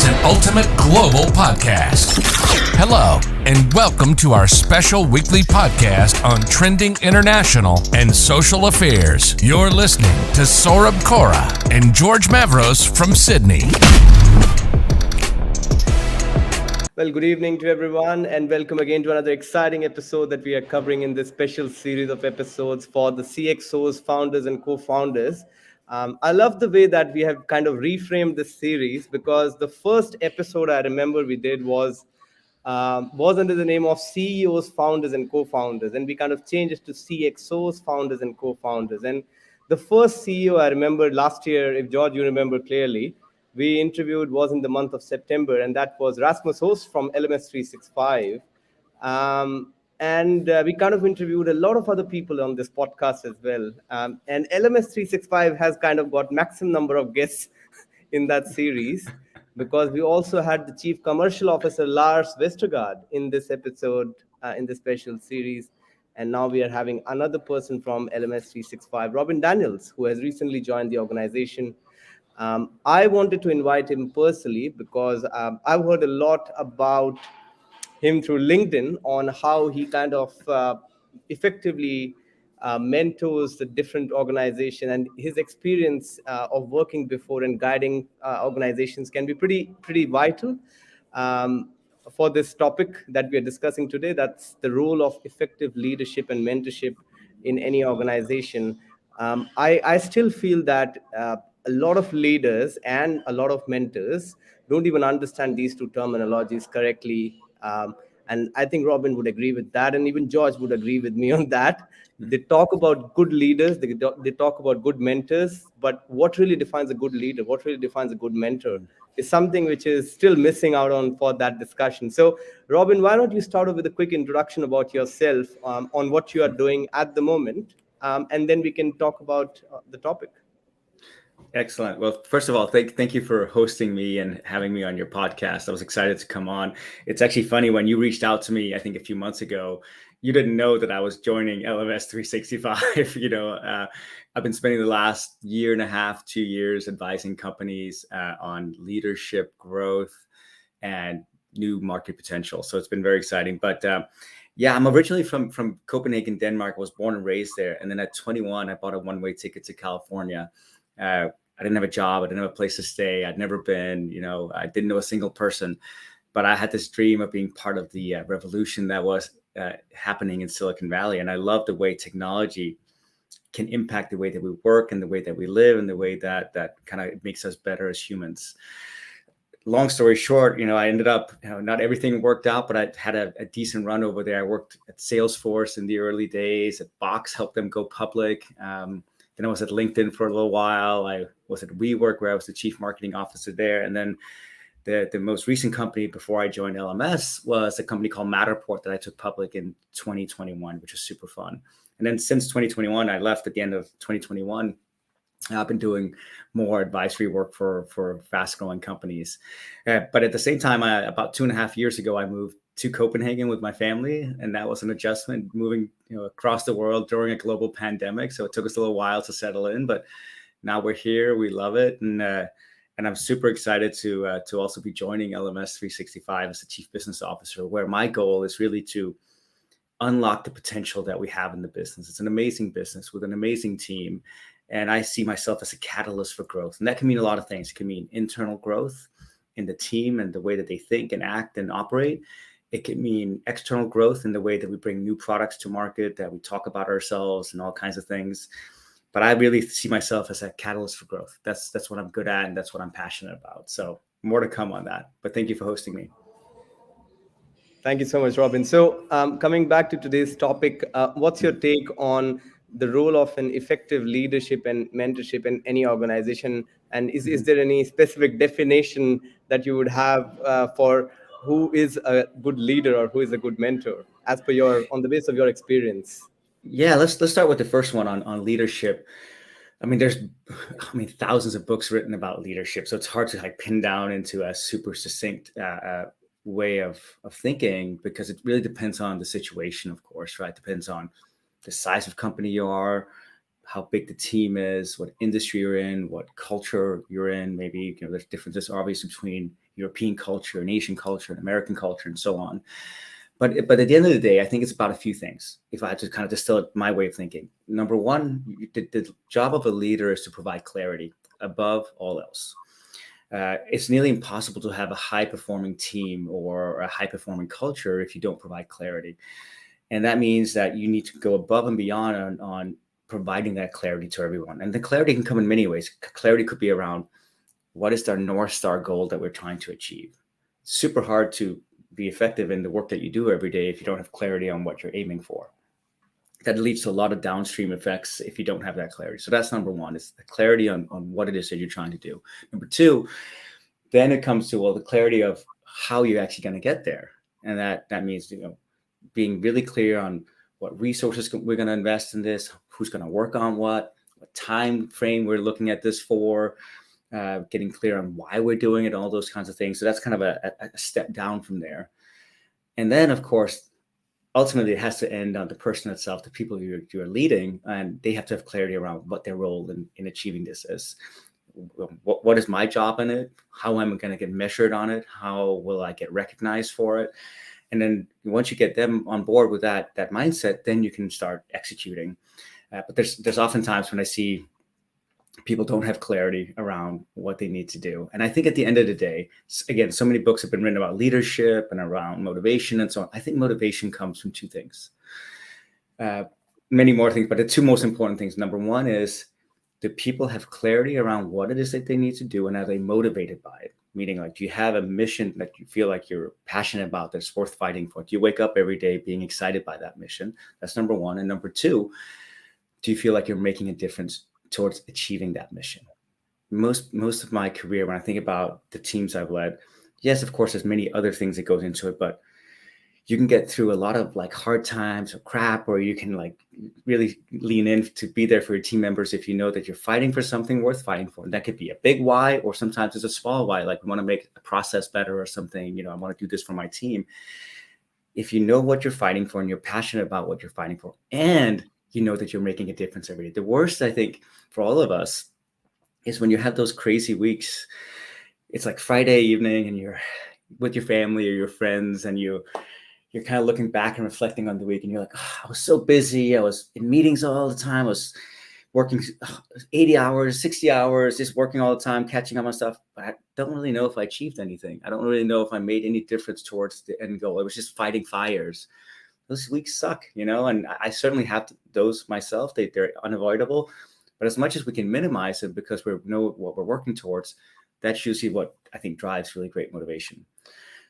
an ultimate global podcast. Hello, and welcome to our special weekly podcast on trending international and social affairs. You're listening to Saurabh Kora and George Mavros from Sydney. Well, good evening to everyone, and welcome again to another exciting episode that we are covering in this special series of episodes for the CXOs, founders, and co-founders. I love the way that we have kind of reframed this series, because the first episode I remember we did was under the name of CEOs, founders, and co-founders, and we kind of changed it to CXOs, founders, and co-founders. And the first CEO I remember last year, if George, you remember clearly, we interviewed was in the month of September, and that was Rasmus Host from LMS 365. And we kind of interviewed a lot of other people on this podcast as well. And LMS 365 has kind of got maximum number of guests in that series, because we also had the Chief Commercial Officer Lars Vestergaard in this episode, in this special series. And now we are having another person from LMS 365, Robin Daniels, who has recently joined the organization. I wanted to invite him personally because I've heard a lot about him through LinkedIn on how he kind of effectively mentors the different organization, and his experience of working before and guiding organizations can be pretty vital for this topic that we are discussing today. That's the role of effective leadership and mentorship in any organization. I still feel that a lot of leaders and a lot of mentors don't even understand these two terminologies correctly. And I think Robin would agree with that, and even George would agree with me on that. They talk about good leaders, they talk about good mentors, but what really defines a good leader, what really defines a good mentor, is something which is still missing out on for that discussion. So, Robin, why don't you start off with a quick introduction about yourself, on what you are doing at the moment, and then we can talk about the topic. Excellent. Well, first of all, thank you for hosting me and having me on your podcast. I was excited to come on. It's actually funny, when you reached out to me, I think a few months ago, you didn't know that I was joining LMS 365. I've been spending the last year and a half, 2 years advising companies on leadership, growth, and new market potential. So it's been very exciting. But yeah, I'm originally from Copenhagen, Denmark. I was born and raised there. And then at 21, I bought a one-way ticket to California. I didn't have a job. I didn't have a place to stay. I'd never been, I didn't know a single person, but I had this dream of being part of the revolution that was happening in Silicon Valley. And I love the way technology can impact the way that we work and the way that we live and the way that kind of makes us better as humans. Long story short, I ended up, not everything worked out, but I had a decent run over there. I worked at Salesforce in the early days, at Box, helped them go public. Then I was at LinkedIn for a little while. I was at WeWork, where I was the chief marketing officer there. And then the most recent company before I joined LMS was a company called Matterport that I took public in 2021, which was super fun. And then since 2021, I left at the end of 2021. I've been doing more advisory work for fast growing companies. But at the same time, about 2.5 years ago, I moved to Copenhagen with my family, and that was an adjustment, moving across the world during a global pandemic. So it took us a little while to settle in, but now we're here. We love it, and I'm super excited to also be joining LMS 365 as the chief business officer, where my goal is really to unlock the potential that we have in the business. It's an amazing business with an amazing team, and I see myself as a catalyst for growth. And that can mean a lot of things. It can mean internal growth in the team and the way that they think and act and operate. It can mean external growth in the way that we bring new products to market, that we talk about ourselves and all kinds of things. But I really see myself as a catalyst for growth. That's what I'm good at, and that's what I'm passionate about. So more to come on that. But thank you for hosting me. Thank you so much, Robin. So coming back to today's topic, what's your take on the role of an effective leadership and mentorship in any organization? And is there any specific definition that you would have for who is a good leader or who is a good mentor, as per on the basis of your experience? Yeah, let's start with the first one on leadership. I mean, there's thousands of books written about leadership, so it's hard to pin down into a super succinct way of thinking, because it really depends on the situation, of course, right? Depends on the size of company you are, how big the team is, what industry you're in, what culture you're in. Maybe there's differences obviously between European culture, and Asian culture, and American culture, and so on. But at the end of the day, I think it's about a few things. If I had to kind of distill it, my way of thinking, number one, the job of a leader is to provide clarity above all else. It's nearly impossible to have a high-performing team or a high-performing culture if you don't provide clarity. And that means that you need to go above and beyond on providing that clarity to everyone. And the clarity can come in many ways. Clarity could be around what is our North Star goal that we're trying to achieve. It's super hard to be effective in the work that you do every day if you don't have clarity on what you're aiming for. That leads to a lot of downstream effects if you don't have that clarity. So that's number one, is the clarity on what it is that you're trying to do. Number two, then it comes to, well, the clarity of how you're actually going to get there. And that means, being really clear on what resources we're going to invest in this, who's going to work on what time frame we're looking at this for, getting clear on why we're doing it, all those kinds of things. So that's kind of a step down from there. And then, of course, ultimately it has to end on the person itself, the people you're leading, and they have to have clarity around what their role in achieving this is. What is my job in it? How am I going to get measured on it? How will I get recognized for it? And then once you get them on board with that mindset, then you can start executing. But there's often times when I see people don't have clarity around what they need to do. And I think at the end of the day, again, so many books have been written about leadership and around motivation and so on. I think motivation comes from two things, many more things, but the two most important things. Number one is, do people have clarity around what it is that they need to do, and are they motivated by it? Meaning, like, do you have a mission that you feel like you're passionate about that's worth fighting for? Do you wake up every day being excited by that mission? That's number one. And number two, do you feel like you're making a difference towards achieving that mission? Most of my career, when I think about the teams I've led, yes, of course, there's many other things that goes into it, but you can get through a lot of like hard times or crap, or you can like really lean in to be there for your team members if you know that you're fighting for something worth fighting for. And that could be a big why, or sometimes it's a small why, like we want to make a process better or something, I want to do this for my team. If you know what you're fighting for and you're passionate about what you're fighting for, and you know that you're making a difference every day. The worst, I think, for all of us is when you have those crazy weeks. It's like Friday evening and you're with your family or your friends, and you're kind of looking back and reflecting on the week, and you're like, I was so busy. I was in meetings all the time. I was working 80 hours, 60 hours, just working all the time, catching up on stuff. But I don't really know if I achieved anything. I don't really know if I made any difference towards the end goal. It was just fighting fires. Those weeks suck, and I certainly have those myself. They're unavoidable. But as much as we can minimize it because we know what we're working towards, that's usually what I think drives really great motivation.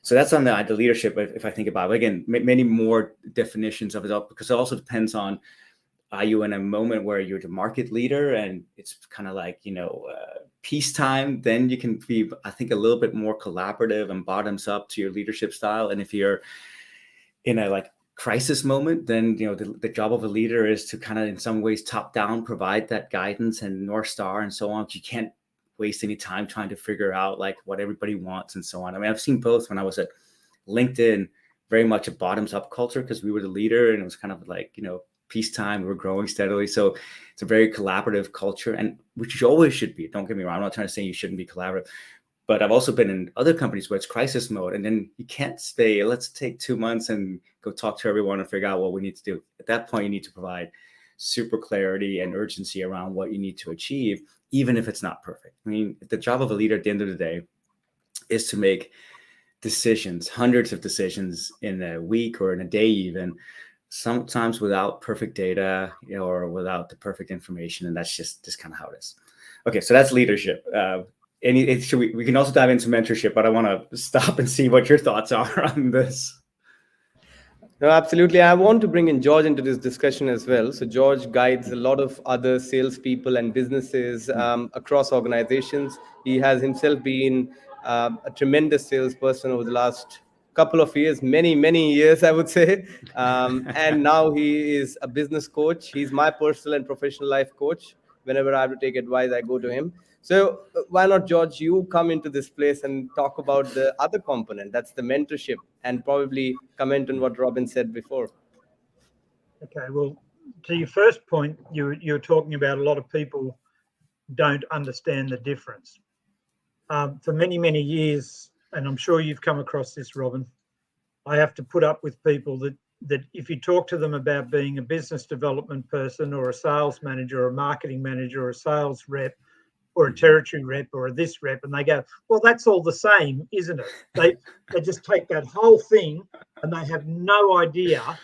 So that's on the leadership. If I think about it, again, many more definitions of it, because it also depends on, are you in a moment where you're the market leader and it's kind of like, peacetime, then you can be, I think, a little bit more collaborative and bottoms up to your leadership style. And if you're in a crisis moment, then the job of a leader is to kind of in some ways top down provide that guidance and North Star and so on. You can't waste any time trying to figure out what everybody wants and so on. I mean, I've seen both. When I was at LinkedIn, very much a bottoms up culture because we were the leader and it was kind of peacetime. We were growing steadily. So it's a very collaborative culture, and which you always should be. Don't get me wrong. I'm not trying to say you shouldn't be collaborative, but I've also been in other companies where it's crisis mode, and then you can't stay. Let's take 2 months and go talk to everyone and figure out what we need to do. At that point, you need to provide super clarity and urgency around what you need to achieve, even if it's not perfect. I mean, the job of a leader at the end of the day is to make decisions, hundreds of decisions in a week or in a day, even sometimes without perfect data or without the perfect information. And that's just kind of how it is. Okay, so that's leadership. We can also dive into mentorship, but I want to stop and see what your thoughts are on this. No, absolutely. I want to bring in George into this discussion as well. So George guides a lot of other salespeople and businesses across organizations. He has himself been a tremendous salesperson over the last couple of years, many years, I would say. And now he is a business coach. He's my personal and professional life coach. Whenever I have to take advice, I go to him. So why not, George, you come into this place and talk about the other component, that's the mentorship, and probably comment on what Robin said before. Okay, well, to your first point, you're talking about a lot of people don't understand the difference. For many years, and I'm sure you've come across this, Robin, I have to put up with people that if you talk to them about being a business development person or a sales manager or a marketing manager or a sales rep or a territory rep or a this rep, and they go, well, that's all the same, isn't it? They just take that whole thing and they have no idea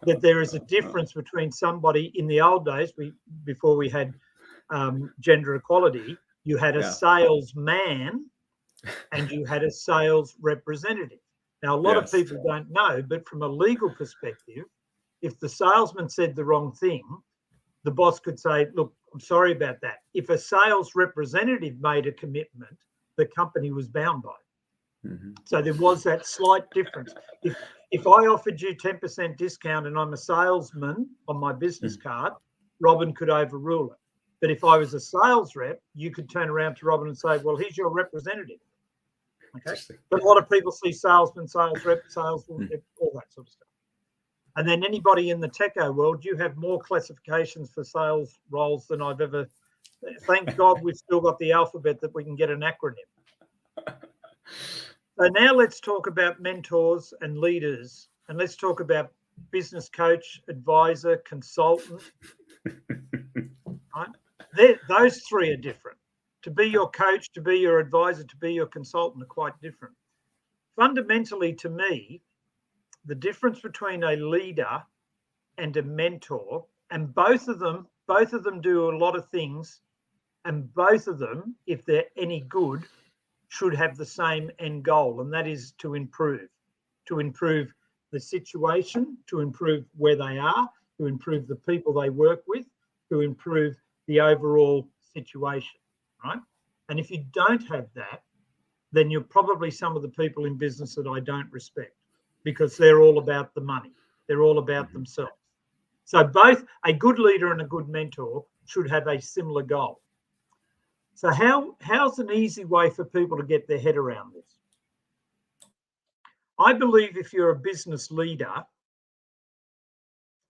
that there is a difference between somebody in the old days, before we had gender equality, you had a salesman and you had a sales representative. Now, a lot of people don't know, but from a legal perspective, if the salesman said the wrong thing, the boss could say, look, I'm sorry about that. If a sales representative made a commitment, the company was bound by it. Mm-hmm. So there was that slight difference. If I offered you 10% discount and I'm a salesman on my business card, Robin could overrule it. But if I was a sales rep, you could turn around to Robin and say, well, he's your representative. Okay. But a lot of people see salesman, sales rep, salesman, all that sort of stuff. And then anybody in the techo world, you have more classifications for sales roles than I've ever. Thank God we've still got the alphabet that we can get an acronym. So now let's talk about mentors and leaders, and let's talk about business coach, advisor, consultant. Right? Those three are different. To be your coach, to be your advisor, to be your consultant are quite different. Fundamentally, to me, the difference between a leader and a mentor, and both of them do a lot of things, and both of them, if they're any good, should have the same end goal, and that is to improve the situation, to improve where they are, to improve the people they work with, to improve the overall situation, right? And if you don't have that, then you're probably some of the people in business that I don't respect, because they're all about the money. They're all about themselves. So both a good leader and a good mentor should have a similar goal. So how's an easy way for people to get their head around this? I believe if you're a business leader,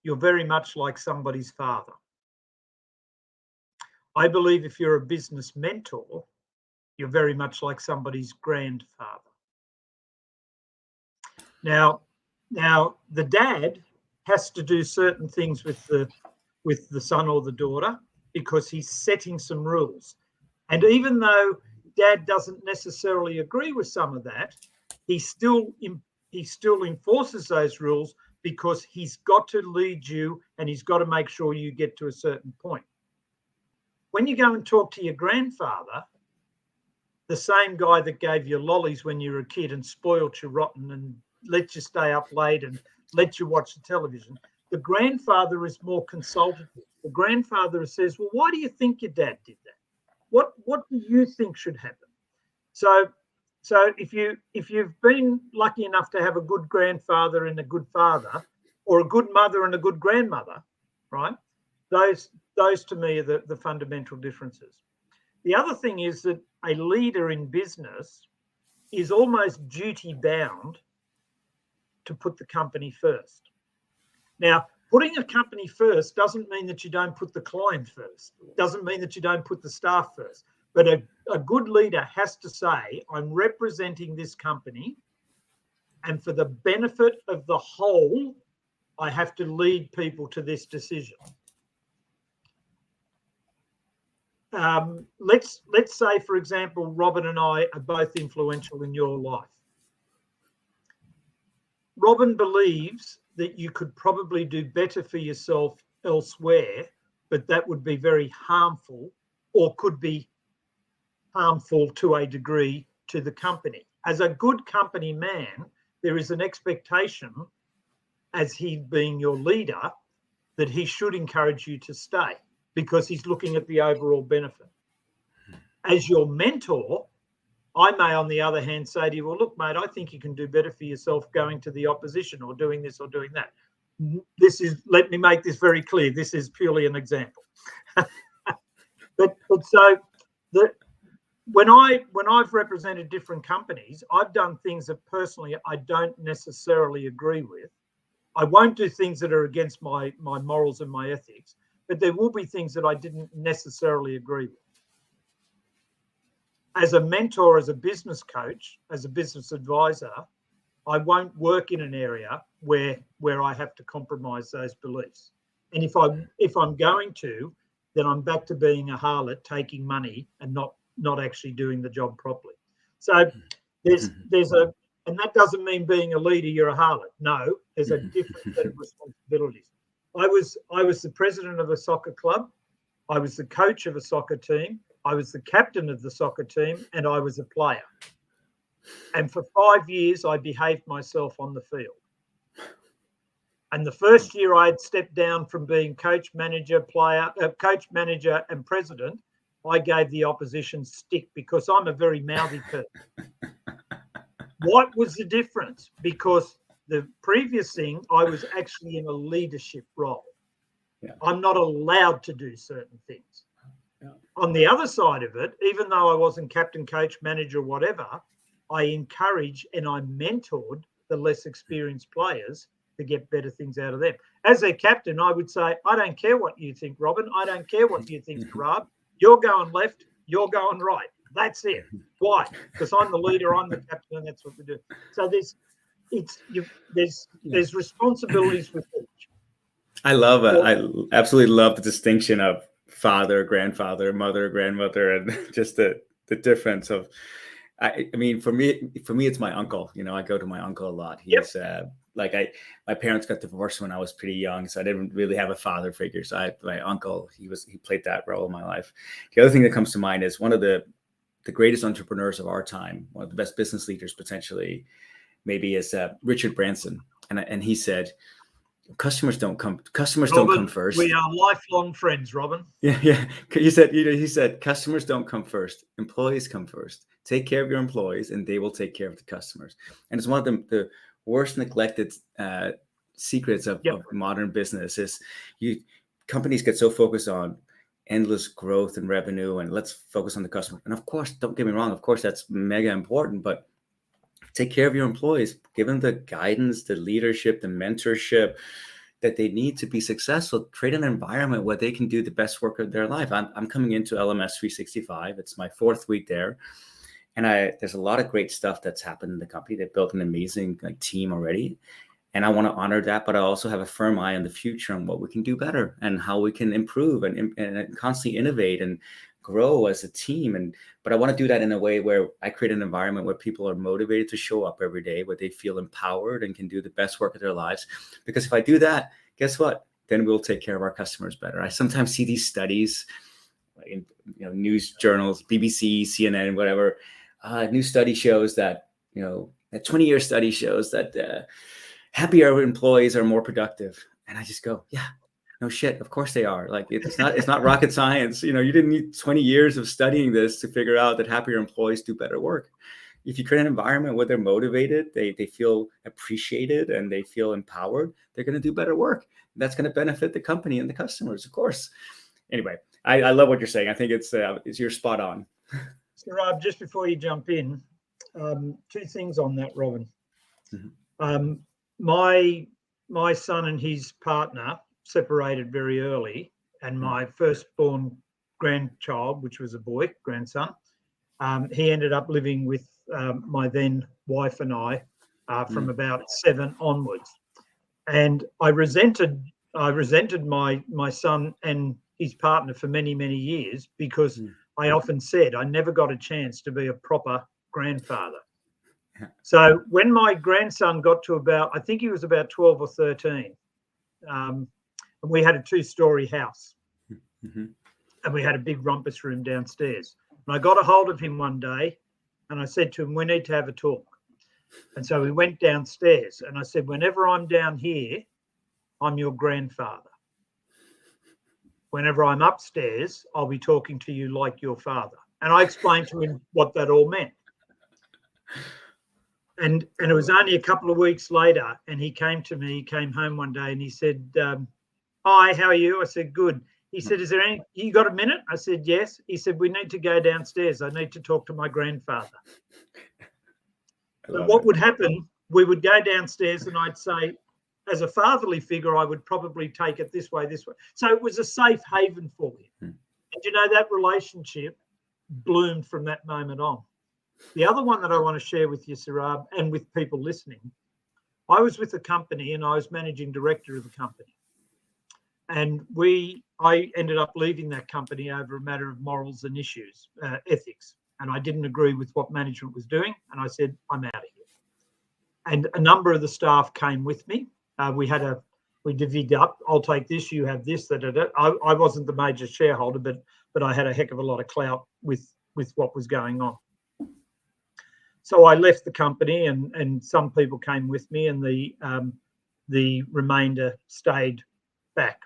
you're very much like somebody's father. I believe if you're a business mentor, you're very much like somebody's grandfather. Now the dad has to do certain things with the son or the daughter because he's setting some rules. And even though dad doesn't necessarily agree with some of that, he still enforces those rules because he's got to lead you and he's got to make sure you get to a certain point. When you go and talk to your grandfather, the same guy that gave you lollies when you were a kid and spoiled you rotten and let you stay up late and let you watch the television, the grandfather is more consultative. The grandfather says, well, why do you think your dad did that? What do you think should happen? So if you've been lucky enough to have a good grandfather and a good father, or a good mother and a good grandmother, right? Those to me are the fundamental differences. The other thing is that a leader in business is almost duty bound to put the company first. Now, putting a company first doesn't mean that you don't put the client first. Doesn't mean that you don't put the staff first. But a good leader has to say, I'm representing this company, and for the benefit of the whole, I have to lead people to this decision. Let's say, for example, Robin and I are both influential in your life. Robin believes that you could probably do better for yourself elsewhere, but that would be very harmful, or could be harmful to a degree to the company. As a good company man, there is an expectation, as he being your leader, that he should encourage you to stay because he's looking at the overall benefit. As your mentor, I may, on the other hand, say to you, well, look, mate, I think you can do better for yourself going to the opposition or doing this or doing that. Let me make this very clear. This is purely an example. But so when I've represented different companies, I've done things that personally I don't necessarily agree with. I won't do things that are against my morals and my ethics, but there will be things that I didn't necessarily agree with. as a mentor, as a business coach, as a business advisor, I won't work in an area where I have to compromise those beliefs. And if I'm going to, then I'm back to being a harlot, taking money and not actually doing the job properly. So there's and that doesn't mean being a leader, you're a harlot. No, there's a different set of responsibilities. I was the president of a soccer club. I was the coach of a soccer team. I was the captain of the soccer team, and I was a player. And for 5 years, I behaved myself on the field. And the first year I had stepped down from being coach, manager, and president, I gave the opposition stick because I'm a very mouthy person. What was the difference? Because the previous thing, I was actually in a leadership role. Yeah. I'm not allowed to do certain things. Yeah. On the other side of it, even though I wasn't captain, coach, manager, whatever, I encouraged and I mentored the less experienced players to get better things out of them. As a captain, I would say, I don't care what you think, Robin. I don't care what you think, Rob. You're going left. You're going right. That's it. Why? Because I'm the leader, I'm the captain, and that's what we do. So there's responsibilities with each. I love it. I absolutely love the distinction of father, grandfather, mother, grandmother, and just the difference of. I mean, for me, it's my uncle. You know, I go to my uncle a lot. He's my parents got divorced when I was pretty young, so I didn't really have a father figure. So my uncle, he played that role in my life. The other thing that comes to mind is one of the greatest entrepreneurs of our time, one of the best business leaders potentially, maybe is Richard Branson, and he said, Customers don't come first. We are lifelong friends, Robin. Yeah. He said, customers don't come first. Employees come first. Take care of your employees, and they will take care of the customers. And it's one of the worst neglected secrets of modern business is companies get so focused on endless growth and revenue, and let's focus on the customer. And of course, don't get me wrong. Of course, that's mega important, but take care of your employees, give them the guidance, the leadership, the mentorship that they need to be successful. Create an environment where they can do the best work of their life. I'm coming into LMS 365. It's my 4th week there. And there's a lot of great stuff that's happened in the company. They've built an amazing team already. And I want to honor that, but I also have a firm eye on the future and what we can do better and how we can improve and constantly innovate and grow as a team. But I want to do that in a way where I create an environment where people are motivated to show up every day, where they feel empowered and can do the best work of their lives. Because if I do that, guess what? Then we'll take care of our customers better. I sometimes see these studies in news journals, BBC, CNN, whatever. New study shows that, a 20-year study shows that happier employees are more productive. And I just go, yeah. No shit. Of course they are. Like it's not rocket science. You didn't need 20 years of studying this to figure out that happier employees do better work. If you create an environment where they're motivated, they feel appreciated, and they feel empowered, they're going to do better work. That's going to benefit the company and the customers, of course. Anyway, I love what you're saying. I think it's you're spot on. So Rob, just before you jump in, 2 things on that, Robin. Mm-hmm. My son and his partner separated very early, and my firstborn grandchild, which was a boy, grandson, he ended up living with my then wife and I from about 7 onwards. And I resented my son and his partner for many, many years because I often said I never got a chance to be a proper grandfather. So when my grandson got to I think he was about 12 or 13, and we had a 2-story house, and we had a big rumpus room downstairs. And I got a hold of him one day, and I said to him, we need to have a talk. And so we went downstairs, and I said, whenever I'm down here, I'm your grandfather. Whenever I'm upstairs, I'll be talking to you like your father. And I explained to him what that all meant. And it was only a couple of weeks later, and he came home one day, and he said, hi, how are you? I said, good. He said, you got a minute? I said, yes. He said, we need to go downstairs. I need to talk to my grandfather. So what would happen, we would go downstairs, and I'd say, as a fatherly figure, I would probably take it this way. So it was a safe haven for him. And that relationship bloomed from that moment on. The other one that I want to share with you, Saurabh, and with people listening, I was with a company and I was managing director of the company. And I ended up leaving that company over a matter of morals and issues, ethics. And I didn't agree with what management was doing. And I said, I'm out of here. And a number of the staff came with me. We divvied up. I'll take this, you have this. I wasn't the major shareholder, but I had a heck of a lot of clout with what was going on. So I left the company, and some people came with me, and the remainder stayed back.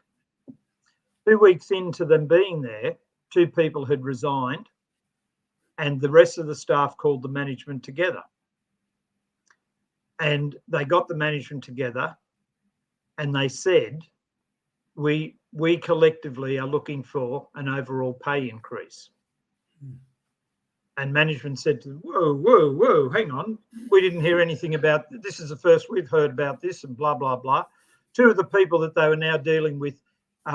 2 weeks into them being there, 2 people had resigned, and the rest of the staff called the management together. And they got the management together, and they said, we collectively are looking for an overall pay increase. And management said to them, whoa, hang on. We didn't hear anything about this. Is the first we've heard about this, and blah, blah, blah. 2 of the people that they were now dealing with,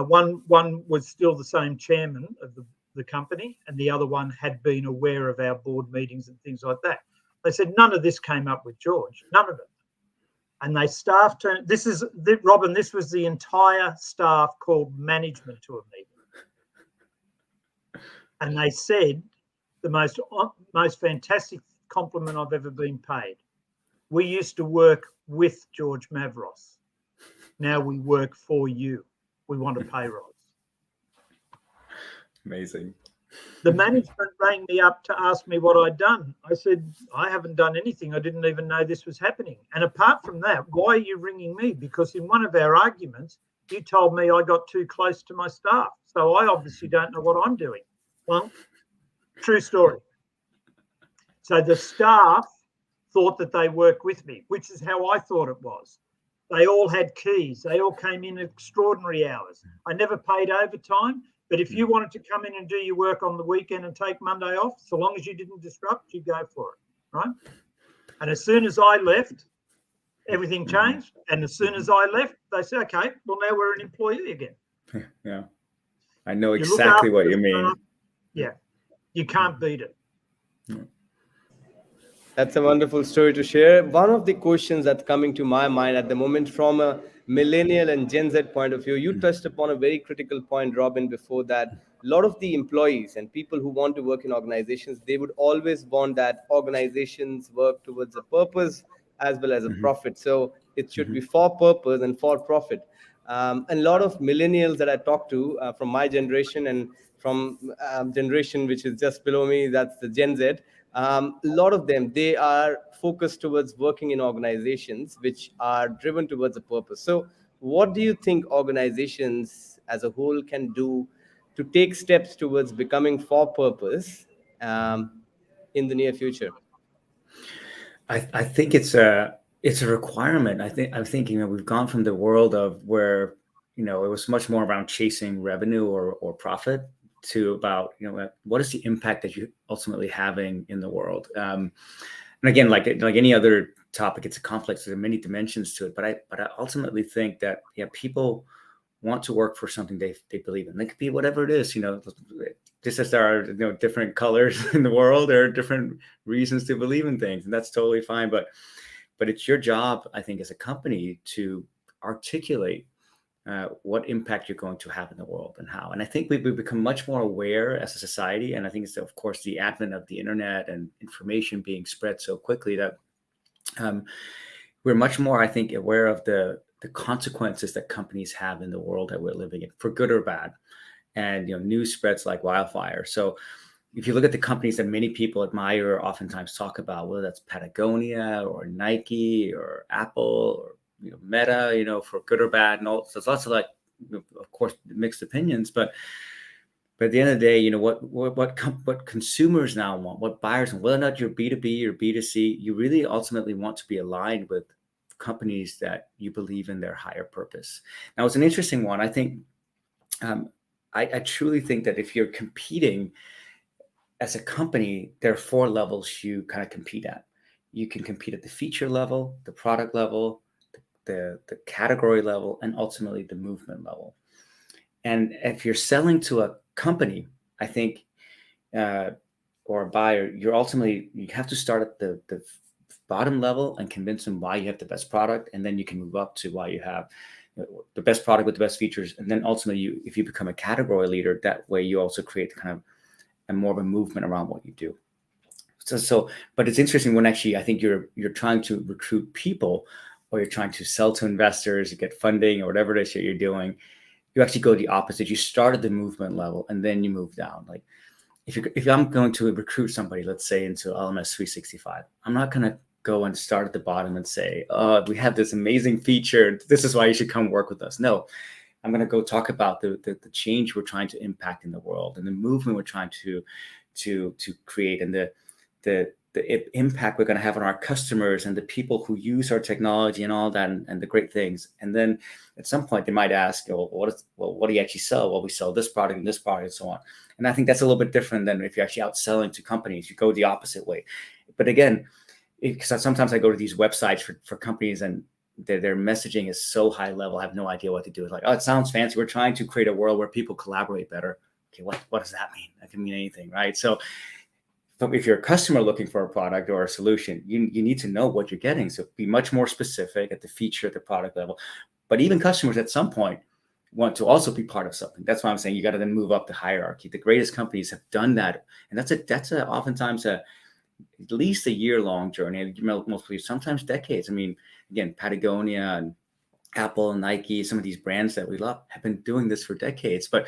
one was still the same chairman of the company, and the other one had been aware of our board meetings and things like that. They said, none of this came up with George, none of it. And they staff turned, Robin, this was the entire staff called management to a meeting. And they said, the most fantastic compliment I've ever been paid. We used to work with George Mavros. Now we work for you. We want a pay rise. Amazing. The management rang me up to ask me what I'd done. I said, I haven't done anything. I didn't even know this was happening. And apart from that, why are you ringing me? Because in one of our arguments, you told me I got too close to my staff. So I obviously don't know what I'm doing. Well, true story. So the staff thought that they worked with me, which is how I thought it was. They all had keys. They all came in at extraordinary hours. I never paid overtime. But if you wanted to come in and do your work on the weekend and take Monday off, so long as you didn't disrupt, you go for it, right? And as soon as I left, everything changed. And as soon as I left, they said, okay, well, now we're an employee again. Yeah. I know exactly what you mean. Yeah. You can't beat it. Yeah. That's a wonderful story to share. One of the questions that's coming to my mind at the moment from a millennial and Gen Z point of view, you touched upon a very critical point, Robin, before that. A lot of the employees and people who want to work in organizations, they would always want that organizations work towards a purpose as well as a profit. So it should be for purpose and for profit. And a lot of millennials that I talk to from my generation and from generation which is just below me, that's the Gen Z, a lot of them, they are focused towards working in organizations which are driven towards a purpose. So what do you think organizations as a whole can do to take steps towards becoming for purpose in the near future? I think it's a requirement. I'm thinking we've gone from the world of where, it was much more around chasing revenue or profit to about, what is the impact that you're ultimately having in the world? And again, like any other topic, it's a complex. There are many dimensions to it, but I ultimately think that people want to work for something they believe in. It could be whatever it is, just as there are different colors in the world, there are different reasons to believe in things, and that's totally fine. But it's your job, I think, as a company to articulate what impact you're going to have in the world and how. And I think we've become much more aware as a society. And I think it's, of course, the advent of the internet and information being spread so quickly that we're much more, I think, aware of the consequences that companies have in the world that we're living in, for good or bad. And, news spreads like wildfire. So if you look at the companies that many people admire or oftentimes talk about, whether that's Patagonia or Nike or Apple or Meta, for good or bad, and all. So there's lots of of course, mixed opinions. But at the end of the day, what consumers now want, what buyers want, whether or not you're B2B or B2C, you really ultimately want to be aligned with companies that you believe in their higher purpose. Now, it's an interesting one. I think I truly think that if you're competing as a company, there are 4 levels you kind of compete at. You can compete at the feature level, the product level, the category level, and ultimately the movement level. And if you're selling to a company, I think or a buyer, you have to start at the bottom level and convince them why you have the best product, and then you can move up to why you have the best product with the best features, and then ultimately, if you become a category leader, that way you also create kind of a more of a movement around what you do. But it's interesting when actually I think you're trying to recruit people, or you're trying to sell to investors, you get funding, or whatever it is that you're doing. You actually go the opposite. You start at the movement level and then you move down. Like if I'm going to recruit somebody, let's say into LMS 365, I'm not going to go and start at the bottom and say, oh, we have this amazing feature, this is why you should come work with us. No, I'm going to go talk about the change we're trying to impact in the world, and the movement we're trying to create, and the impact we're going to have on our customers and the people who use our technology and all that, and the great things. And then at some point they might ask, what do you actually sell? Well, we sell this product and this product and so on. And I think that's a little bit different than if you're actually out selling to companies. You go the opposite way. But again, because sometimes I go to these websites for companies, and their messaging is so high level, I have no idea what to do. It's like, oh, it sounds fancy. We're trying to create a world where people collaborate better. Okay, what does that mean? That can mean anything, right? So if you're a customer looking for a product or a solution, you need to know what you're getting. So be much more specific at the feature, at the product level. But even customers at some point want to also be part of something. That's why I'm saying you got to then move up the hierarchy. The greatest companies have done that, and that's oftentimes at least a year-long journey. Mostly, sometimes decades. I mean, again, Patagonia and Apple and Nike, some of these brands that we love, have been doing this for decades. But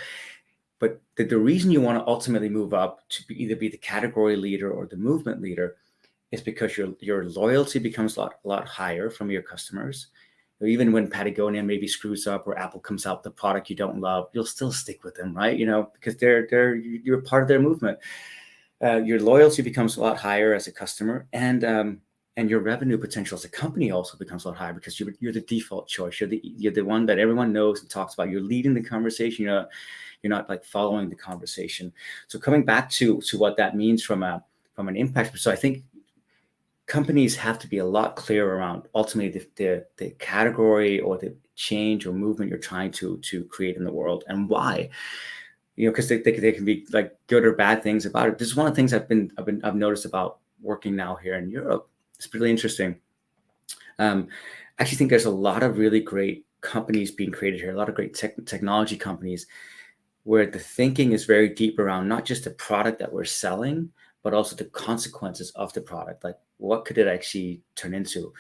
the reason you want to ultimately move up to either be the category leader or the movement leader is because your loyalty becomes a lot higher from your customers. Even when Patagonia maybe screws up, or Apple comes out with a product you don't love, you'll still stick with them, right? Because you're part of their movement. Your loyalty becomes a lot higher as a customer, and your revenue potential as a company also becomes a lot higher, because you're the default choice. You're the one that everyone knows and talks about. You're leading the conversation. You're not like following the conversation. So coming back to what that means from an impact. So I think companies have to be a lot clearer around ultimately the category or the change or movement you're trying to create in the world, and why. Because they can be like good or bad things about it. This is one of the things I've noticed about working now here in Europe. It's really interesting. I actually think there's a lot of really great companies being created here, a lot of great technology companies, where the thinking is very deep around not just the product that we're selling, but also the consequences of the product. Like, what could it actually turn into?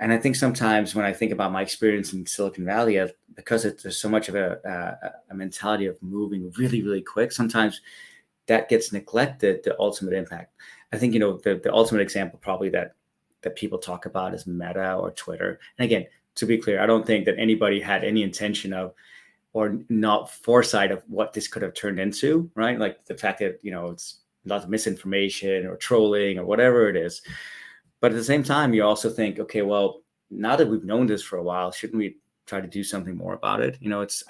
And I think sometimes when I think about my experience in Silicon Valley, because there's so much of a mentality of moving really, really quick, sometimes that gets neglected, the ultimate impact. I think, the ultimate example probably that people talk about is Meta or Twitter. And again, to be clear, I don't think that anybody had any intention of, or not foresight of what this could have turned into, right? Like the fact that, it's a lot of misinformation or trolling or whatever it is. But at the same time, you also think, okay, well, now that we've known this for a while, shouldn't we try to do something more about it?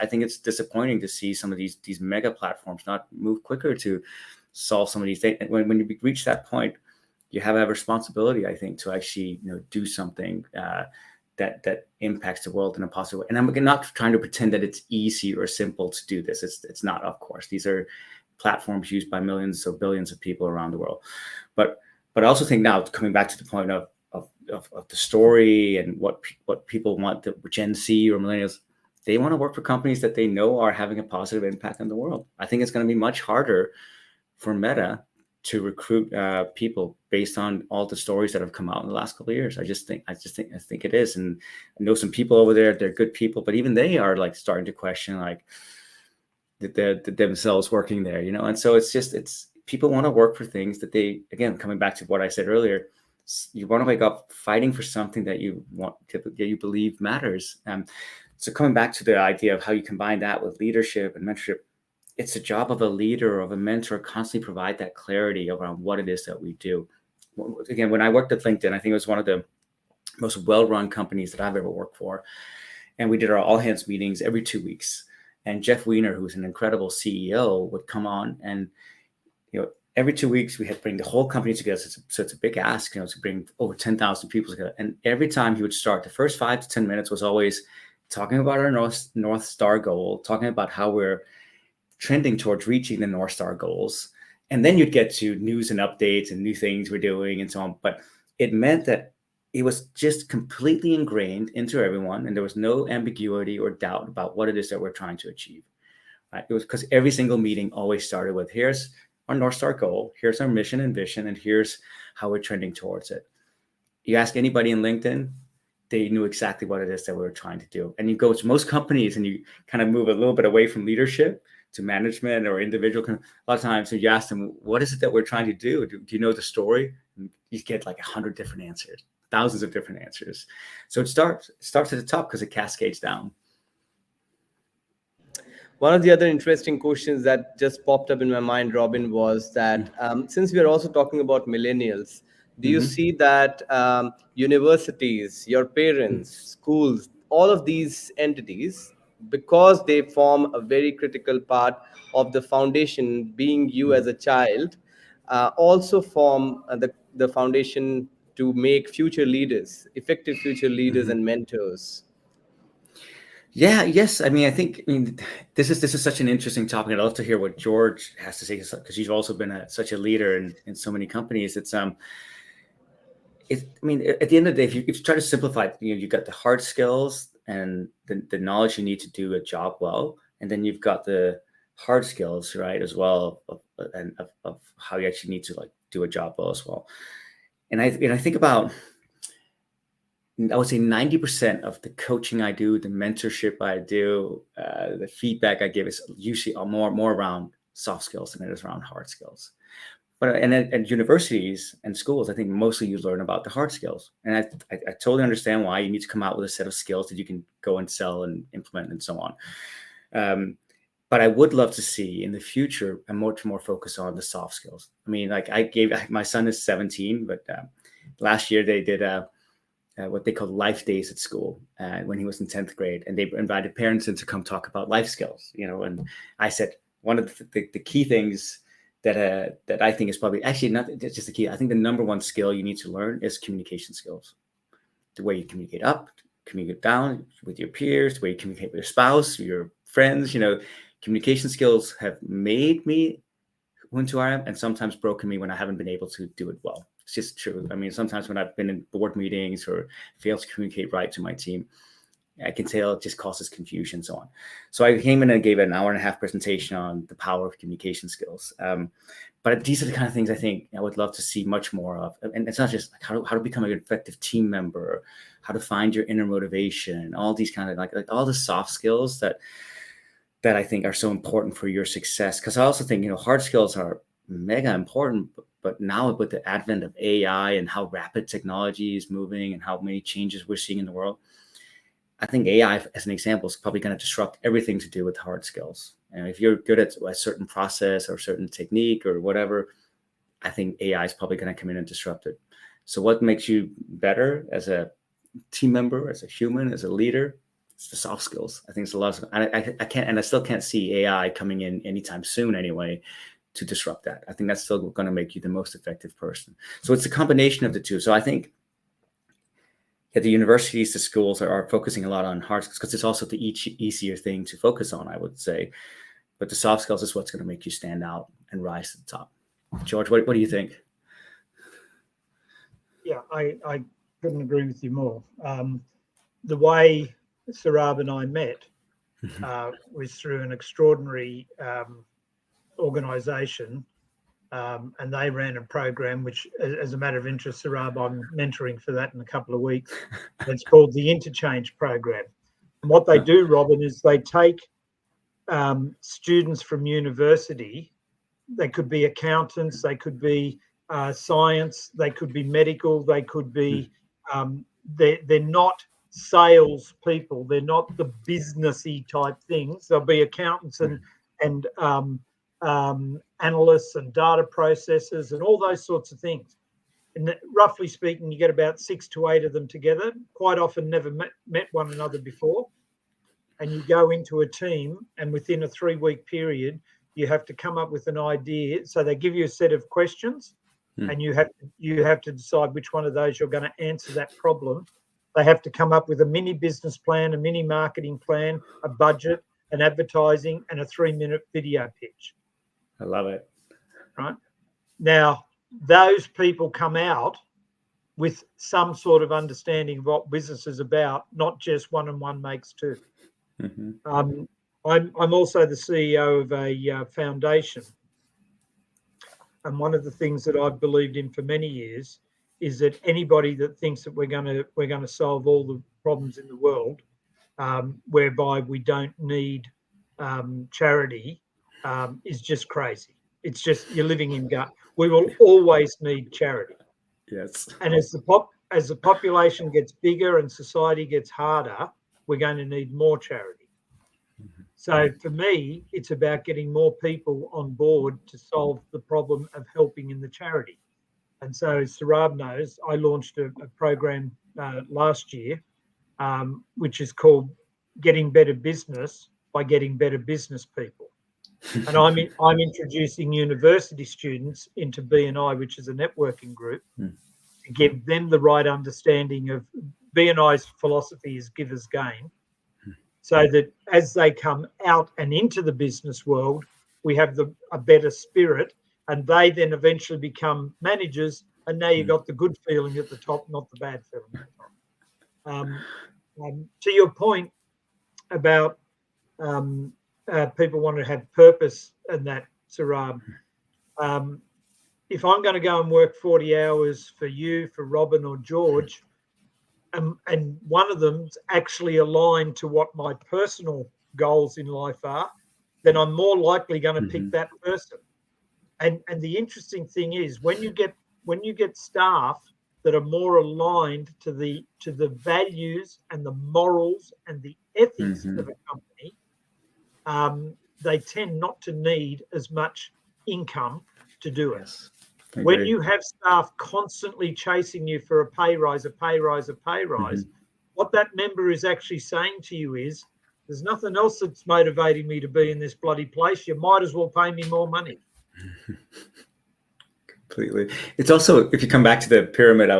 I think it's disappointing to see some of these mega platforms not move quicker to solve some of these things. When you reach that point, you have a responsibility, I think, to actually, do something that impacts the world in a positive way. And I'm not trying to pretend that it's easy or simple to do this. It's not, of course. These are platforms used by millions or billions of people around the world. But I also think now, coming back to the point of the story and what people want, the Gen Z or millennials, they want to work for companies that they know are having a positive impact on the world. I think it's going to be much harder for Meta to recruit people based on all the stories that have come out in the last couple of years. I think it is. And I know some people over there, they're good people, but even they are like starting to question like themselves working there, And so it's people want to work for things that they, again, coming back to what I said earlier, you want to wake up fighting for something that you want that you believe matters. So coming back to the idea of how you combine that with leadership and mentorship, it's the job of a leader or of a mentor constantly provide that clarity around what it is that we do. Again, when I worked at LinkedIn, I think it was one of the most well-run companies that I've ever worked for. And we did our all hands meetings every 2 weeks. And Jeff Weiner, who's an incredible CEO, would come on, and every 2 weeks we had to bring the whole company together. So it's a big ask, to bring over 10,000 people together. And every time he would start, the first 5 to 10 minutes was always talking about our North Star goal, talking about how we're trending towards reaching the North Star goals, And then you'd get to news and updates and new things we're doing and so on. But it meant that it was just completely ingrained into everyone, and there was no ambiguity or doubt about what it is that we're trying to achieve. Right? It was because every single meeting always started with, here's our North Star goal, here's our mission and vision, and here's how we're trending towards it. You ask anybody in LinkedIn, they knew exactly what it is that we were trying to do. And you go to most companies and you kind of move a little bit away from leadership to management or individual. A lot of times you ask them, what is it that we're trying to do? Do you know the story? And you get like 100 different answers, thousands of different answers. So it starts at the top because it cascades down. One of the other interesting questions that just popped up in my mind, Robin, was that since we are also talking about millennials, do you see that universities, your parents, schools, all of these entities, because they form a very critical part of the foundation, being you as a child, also form the foundation to make future leaders, effective future leaders and mentors? Yeah, yes. I mean, this is such an interesting topic. I'd love to hear what George has to say, because you've also been such a leader in so many companies. I mean, at the end of the day, if you try to simplify it, you've got the hard skills and the knowledge you need to do a job well, and then you've got the hard skills, right, as well, of how you actually need to like do a job well as well. And I think about, I would say 90% of the coaching I do, the mentorship I do, the feedback I give is usually more around soft skills than it is around hard skills. But at universities and schools, I think mostly you learn about the hard skills. And I totally understand why you need to come out with a set of skills that you can go and sell and implement and so on. But I would love to see in the future a much more focus on the soft skills. I mean, like my son is 17, but last year they did what they call life days at school when he was in 10th grade. And they invited parents in to come talk about life skills, and I said, one of the key things that I think is probably actually not just the key. I think the number one skill you need to learn is communication skills. The way you communicate up, communicate down with your peers, the way you communicate with your spouse, your friends. Communication skills have made me who I am, and sometimes broken me when I haven't been able to do it well. It's just true. I mean, sometimes when I've been in board meetings or failed to communicate right to my team, I can tell it just causes confusion and so on. So I came in and gave an 1.5-hour presentation on the power of communication skills. But these are the kind of things I think I would love to see much more of. And it's not just like how to become an effective team member, how to find your inner motivation, all these kind of like all the soft skills that I think are so important for your success. Because I also think, hard skills are mega important, but now with the advent of AI and how rapid technology is moving and how many changes we're seeing in the world, I think AI, as an example, is probably going to disrupt everything to do with hard skills. And if you're good at a certain process or certain technique or whatever, I think AI is probably going to come in and disrupt it. So what makes you better as a team member, as a human, as a leader? It's the soft skills. I think it's a lot of, I still can't see AI coming in anytime soon anyway to disrupt that. I think that's still going to make you the most effective person. So it's a combination of the two. So I think the universities, the schools are focusing a lot on hard skills because it's also the easier thing to focus on, I would say. But the soft skills is what's going to make you stand out and rise to the top. George, what do you think? Yeah, I couldn't agree with you more. The way Saurabh and I met was through an extraordinary organisation, and they ran a program which, as a matter of interest, Saurabh, I'm mentoring for that in a couple of weeks. It's called the Interchange Program. And what they do, Robin, is they take students from university. They could be accountants, they could be science, they could be medical, they could be, they're not sales people, they're not the businessy type things. They'll be accountants and analysts and data processors and all those sorts of things. And roughly speaking, you get about 6 to 8 of them together, quite often never met one another before. And you go into a team, and within a 3-week period, you have to come up with an idea. So they give you a set of questions, and you have to decide which one of those you're going to answer that problem. They have to come up with a mini business plan, a mini marketing plan, a budget, an advertising, and a 3-minute video pitch. I love it. right? Now, those people come out with some sort of understanding of what business is about, not just one and one makes two. Mm-hmm. I'm also the CEO of a foundation, and one of the things that I've believed in for many years is that anybody that thinks that we're going to solve all the problems in the world, whereby we don't need charity, is just crazy. It's just you're living in gut. We will always need charity. Yes. And as the population gets bigger and society gets harder, we're going to need more charity. So for me, it's about getting more people on board to solve the problem of helping in the charity. And so, as Sarab knows, I launched a program last year, which is called Getting Better Business by Getting Better Business People. And I'm introducing university students into BNI, which is a networking group, to give them the right understanding of BNI's philosophy is givers gain, so that as they come out and into the business world, we have a better spirit, and they then eventually become managers. And now you've got the good feeling at the top, not the bad feeling at the top. To your point about people want to have purpose and that, Sarab, if I'm going to go and work 40 hours for you, for Robin or George, and one of them's actually aligned to what my personal goals in life are, then I'm more likely going to pick that person. And the interesting thing is when you get staff that are more aligned to the values and the morals and the ethics of a company, they tend not to need as much income to do it. Yes. When you have staff constantly chasing you for a pay rise, what that member is actually saying to you is, there's nothing else that's motivating me to be in this bloody place. You might as well pay me more money. Completely. It's also, if you come back to the pyramid,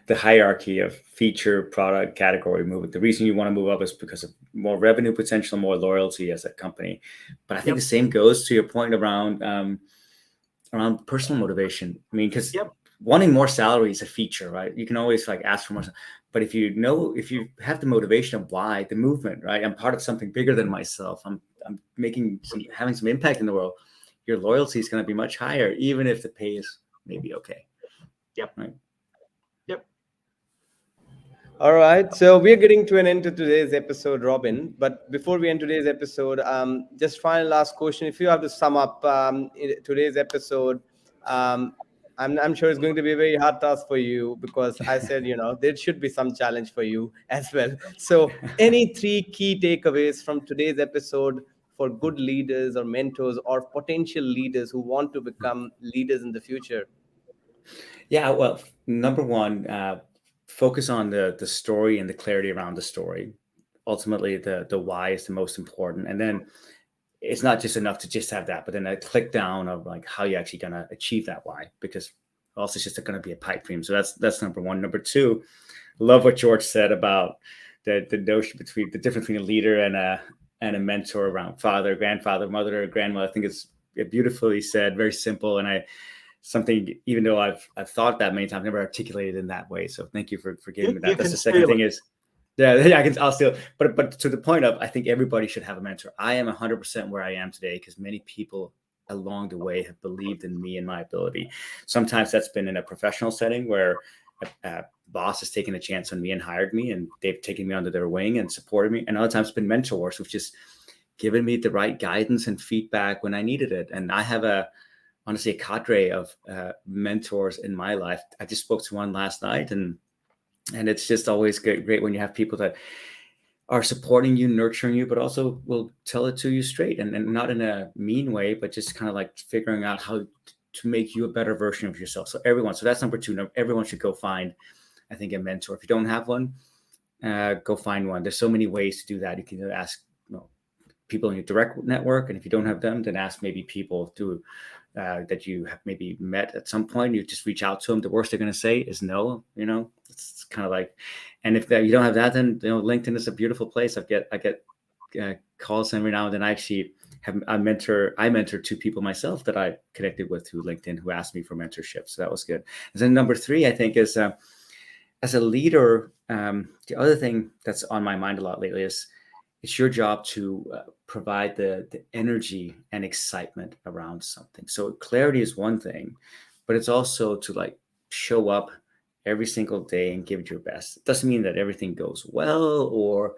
the hierarchy of feature, product, category movement. The reason you want to move up is because of more revenue potential, more loyalty as a company. But I think the same goes to your point around personal motivation. I mean, because wanting more salary is a feature, right? You can always ask for more. But if you have the motivation of why, the movement, right? I'm part of something bigger than myself. I'm having some impact in the world. Your loyalty is going to be much higher, even if the pay is maybe okay. Yep. Right. Yep. All right. So we're getting to an end to today's episode, Robin. But before we end today's episode, just final last question. If you have to sum up today's episode, I'm sure it's going to be a very hard task for you, because I said, there should be some challenge for you as well. So any 3 key takeaways from today's episode for good leaders or mentors or potential leaders who want to become leaders in the future? Yeah, well, number one, focus on the story and the clarity around the story. Ultimately, the why is the most important. And then it's not just enough to just have that, but then a click down of how you're actually going to achieve that why, because else it's just going to be a pipe dream. So that's number one. Number two, love what George said about the notion between the difference between a leader and a mentor around father, grandfather, mother, or grandmother. I think it's beautifully said, very simple. And something, even though I've thought that many times, never articulated in that way. So thank you for giving me that. That's the second thing is, I'll still, but to the point of, I think everybody should have a mentor. I am 100% where I am today because many people along the way have believed in me and my ability. Sometimes that's been in a professional setting where a boss has taken a chance on me and hired me, and they've taken me under their wing and supported me. And other times it's been mentors who've just given me the right guidance and feedback when I needed it. And I have honestly a cadre of mentors in my life. I just spoke to one last night, and it's just always great when you have people that are supporting you, nurturing you, but also will tell it to you straight, and not in a mean way, but just kind of figuring out how to make you a better version of yourself. So that's number two. Everyone should go find, I think, a mentor. If you don't have one, go find one. There's so many ways to do that. You can ask people in your direct network, and if you don't have them, then ask maybe people that you have maybe met at some point. You just reach out to them. The worst they're going to say is no. It's kind of and if you don't have that, then LinkedIn is a beautiful place. I get calls every now and then. I actually I mentor two people myself that I connected with through LinkedIn who asked me for mentorship. So that was good. And then number 3, I think, is as a leader, the other thing that's on my mind a lot lately is it's your job to provide the energy and excitement around something. So clarity is one thing, but it's also to like show up every single day and give it your best. It doesn't mean that everything goes well or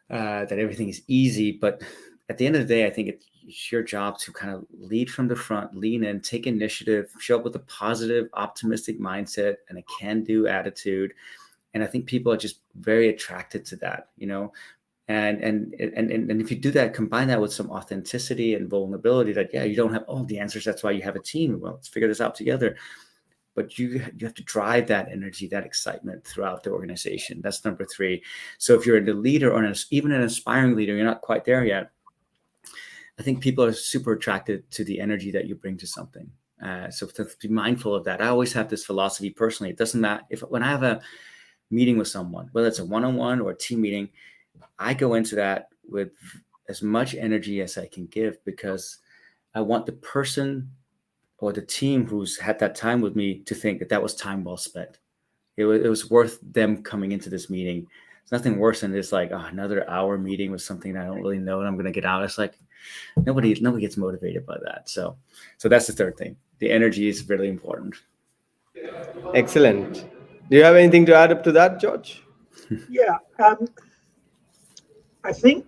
that everything is easy, but at the end of the day, I think it's your job to kind of lead from the front, lean in, take initiative, show up with a positive, optimistic mindset and a can-do attitude. And I think people are just very attracted to that, you know. And if you do that, combine that with some authenticity and vulnerability, that you don't have all the answers. That's why you have a team. Well, let's figure this out together. But you have to drive that energy, that excitement throughout the organization. That's number 3. So if you're a leader or even an aspiring leader, you're not quite there yet, I think people are super attracted to the energy that you bring to something. So to be mindful of that. I always have this philosophy personally. It doesn't matter when I have a meeting with someone, whether it's a one-on-one or a team meeting, I go into that with as much energy as I can give, because I want the person or the team who's had that time with me to think that was time well spent. It was worth them coming into this meeting. It's nothing worse than this like another hour meeting with something that I don't really know and I'm going to get out. It's like nobody gets motivated by that. So that's the third thing. The energy is really important. Excellent. Do you have anything to add up to that, George? Yeah. I think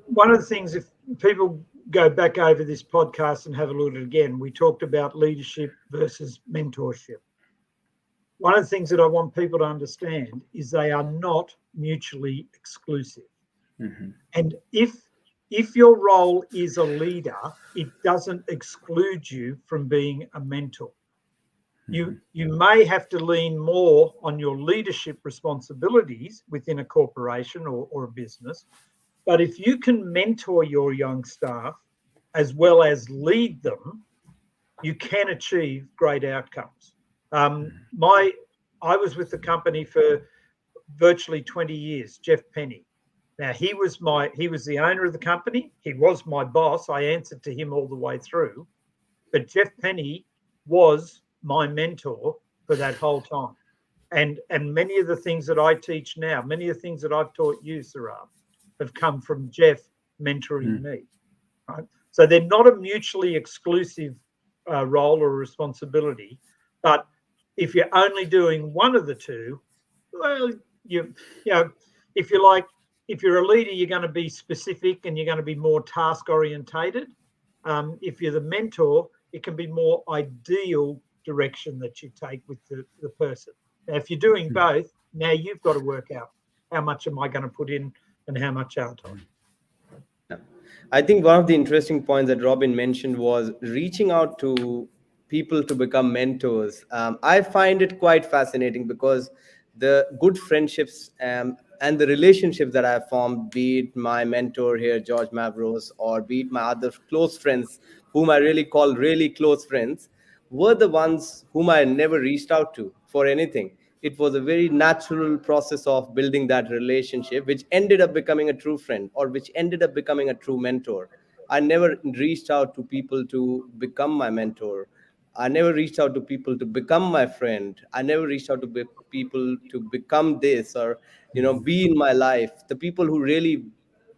one of the things, if people go back over this podcast and have a look at it again, we talked about leadership versus mentorship. One of the things that I want people to understand is they are not mutually exclusive. Mm-hmm. And if your role is a leader, it doesn't exclude you from being a mentor. Mm-hmm. You may have to lean more on your leadership responsibilities within a corporation or a business, but if you can mentor your young staff as well as lead them, you can achieve great outcomes. I was with the company for virtually 20 years, Jeff Penny. Now he was the owner of the company. He was my boss. I answered to him all the way through. But Jeff Penny was my mentor for that whole time. And many of the things that I teach now, many of the things that I've taught you, Saurabh, have come from Jeff mentoring me. Right? So they're not a mutually exclusive role or responsibility. But if you're only doing one of the two, well, if you're a leader, you're going to be specific and you're going to be more task orientated. If you're the mentor, it can be more ideal direction that you take with the person. Now, if you're doing both, now you've got to work out how much am I going to put in and how much aren't I. I think one of the interesting points that Robin mentioned was reaching out to people to become mentors. I find it quite fascinating because the good friendships and the relationships that I have formed, be it my mentor here, George Mavros, or be it my other close friends, whom I really call really close friends, were the ones whom I never reached out to for anything. It was a very natural process of building that relationship, which ended up becoming a true friend or which ended up becoming a true mentor. I never reached out to people to become my mentor. I never reached out to people to become my friend. I never reached out to people to become this or, be in my life. The people who really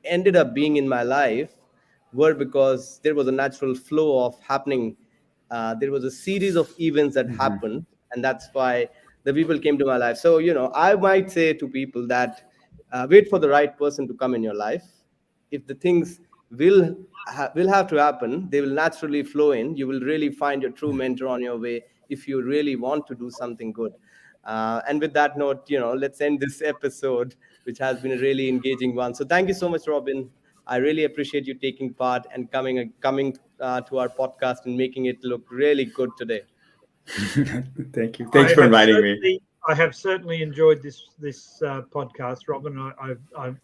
ended up being in my life were because there was a natural flow of happening. There was a series of events that happened, and that's why the people came to my life. So, I might say to people that wait for the right person to come in your life. If the things will have to happen, they will naturally flow in. You will really find your true mentor on your way if you really want to do something good. And with that note, let's end this episode, which has been a really engaging one. So thank you so much, Robin. I really appreciate you taking part and coming to our podcast and making it look really good today. Thank you. Thanks for inviting me. I have certainly enjoyed this podcast, Robin.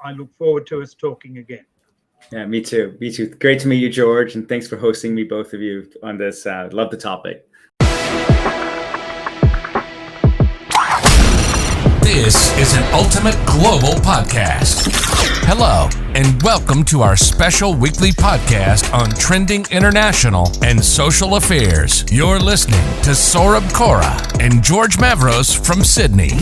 I look forward to us talking again. Yeah, me too. Me too. Great to meet you, George, and thanks for hosting me, both of you, on this. Love the topic. This is an ultimate global podcast. Hello, and welcome to our special weekly podcast on trending international and social affairs. You're listening to Saurabh Kora and George Mavros from Sydney.